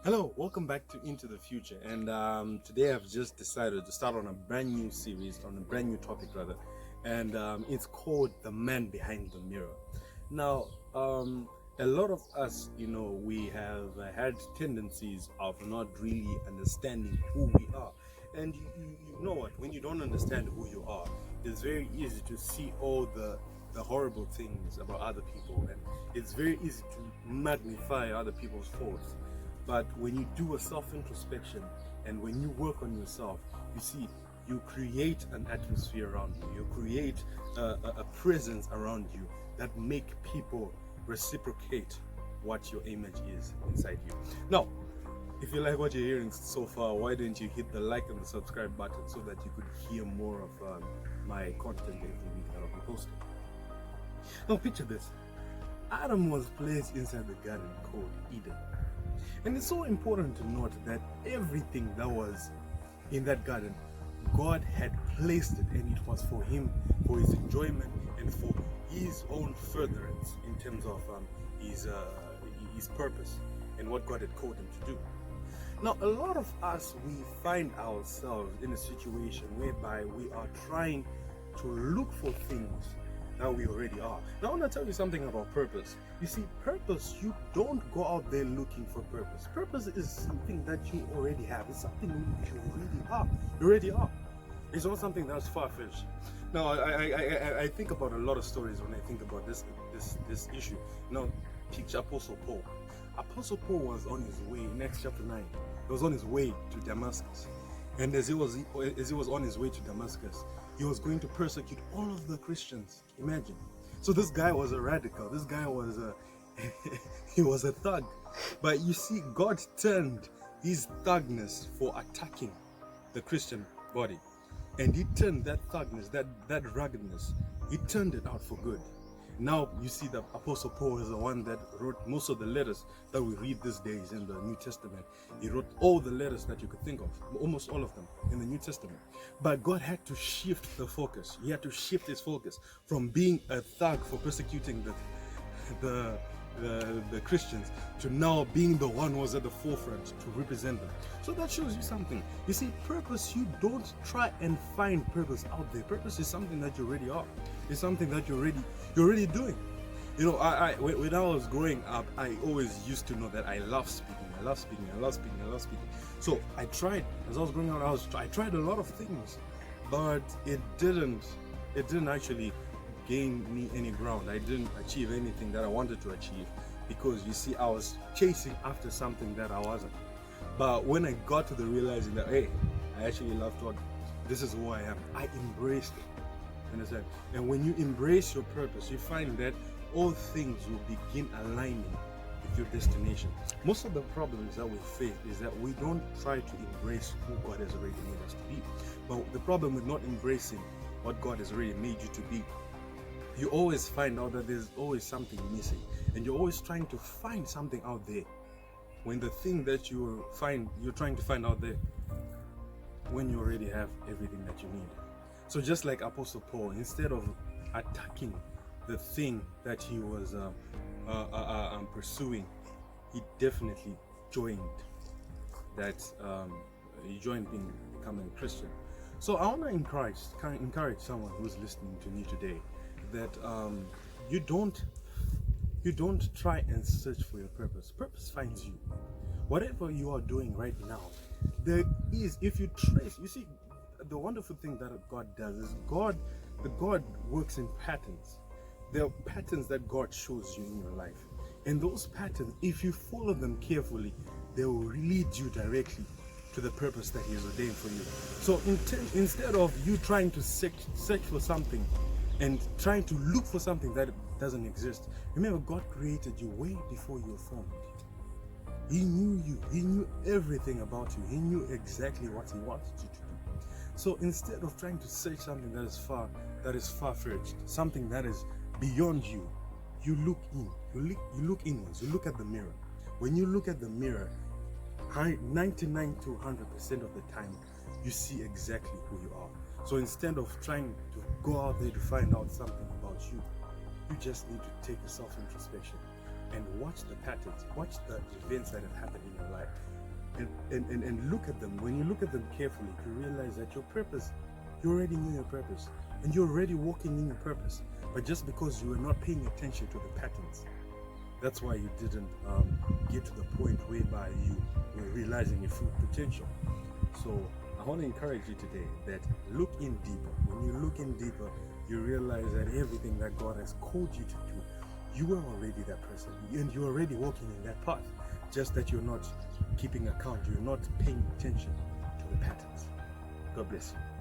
Hello, welcome back to Into the Future. And today I've just decided to start on a brand new series, on a brand new topic rather, and it's called The Man Behind the Mirror. Now, a lot of us, we have had tendencies of not really understanding who we are. And you know what? When you don't understand who you are, it's very easy to see all the horrible things about other people, and it's very easy to magnify other people's faults. But when you do a self introspection and when you work on yourself, you see, you create an atmosphere around you, you create a presence around you that make people reciprocate what your image is inside you. Now, if you like what you're hearing so far, why don't you hit the like and the subscribe button so that you could hear more of my content every week that I'll be posting. Now, picture this. Adam was placed inside the garden called Eden. And it's so important to note that everything that was in that garden, God had placed it, and it was for him, for his enjoyment, and for his own furtherance in terms of his purpose and what God had called him to do. Now, a lot of us, we find ourselves in a situation whereby we are trying to look for things that we already are. Now, I want to tell you something about purpose. You see, purpose, you don't go out there looking for purpose. Purpose is something that you already have. It's something you already are. You already are. It's not something that's far-fetched. Now, I think about a lot of stories when I think about this issue. Now, picture Apostle Paul. Apostle Paul was on his way, in Acts chapter 9. He was on his way to Damascus. And as he was on his way to Damascus, he was going to persecute all of the Christians. Imagine. So this guy was a radical. This guy was he was a thug. But you see, God turned his thugness for attacking the Christian body. And he turned that thugness, that ruggedness, he turned it out for good. Now you see that Apostle Paul is the one that wrote most of the letters that we read these days in the New Testament. He wrote all the letters that you could think of, almost all of them in the New Testament. But God had to shift the focus. He had to shift his focus from being a thug for persecuting the Christians to now being the one who was at the forefront to represent them. So that shows you something. You see, purpose, you don't try and find purpose out there. Purpose is something that you already are. It's something that you're already doing. You know, when I was growing up, I always used to know that I love speaking. I love speaking. I love speaking. I love speaking. So I tried, as I was growing up, I tried a lot of things, but it didn't actually gain me any ground. I didn't achieve anything that I wanted to achieve because, you see, I was chasing after something that I wasn't. But when I got to the realizing that, hey, I actually love talking, this is who I am, I embraced it. Understand? And when you embrace your purpose, you find that all things will begin aligning with your destination. Most of the problems that we face is that we don't try to embrace who God has already made us to be. But the problem with not embracing what God has already made you to be, you always find out that there's always something missing, and you're always trying to find something out there when the thing that you're trying to find out there, when you already have everything that you need. So just like Apostle Paul, instead of attacking the thing that he was pursuing, he definitely joined becoming a Christian. So I want to encourage someone who's listening to me today that you don't try and search for your purpose. Purpose finds you. Whatever you are doing right now, if you trace, you see, the wonderful thing that God does is God works in patterns. There are patterns that God shows you in your life. And those patterns, if you follow them carefully, they will lead you directly to the purpose that He has ordained for you. So instead of you trying to search for something and trying to look for something that doesn't exist, remember, God created you way before you were formed. He knew you. He knew everything about you. He knew exactly what He wanted you to do. So instead of trying to search something that is far-fetched, something that is beyond you, you look in. You look inwards. You look at the mirror. When you look at the mirror, 99 to 100% of the time, you see exactly who you are. So instead of trying to go out there to find out something about you, you just need to take a self-introspection. and watch the patterns, watch the events that have happened in your life, and look at them. When you look at them carefully, you realize that your purpose, you already knew your purpose, and you're already walking in your purpose. But just because you were not paying attention to the patterns, that's why you didn't get to the point whereby you were realizing your full potential. So I want to encourage you today that look in deeper. When you look in deeper, you realize that everything that God has called you to do, you are already that person, and you're already walking in that path. Just that you're not keeping account, you're not paying attention to the patterns. God bless you.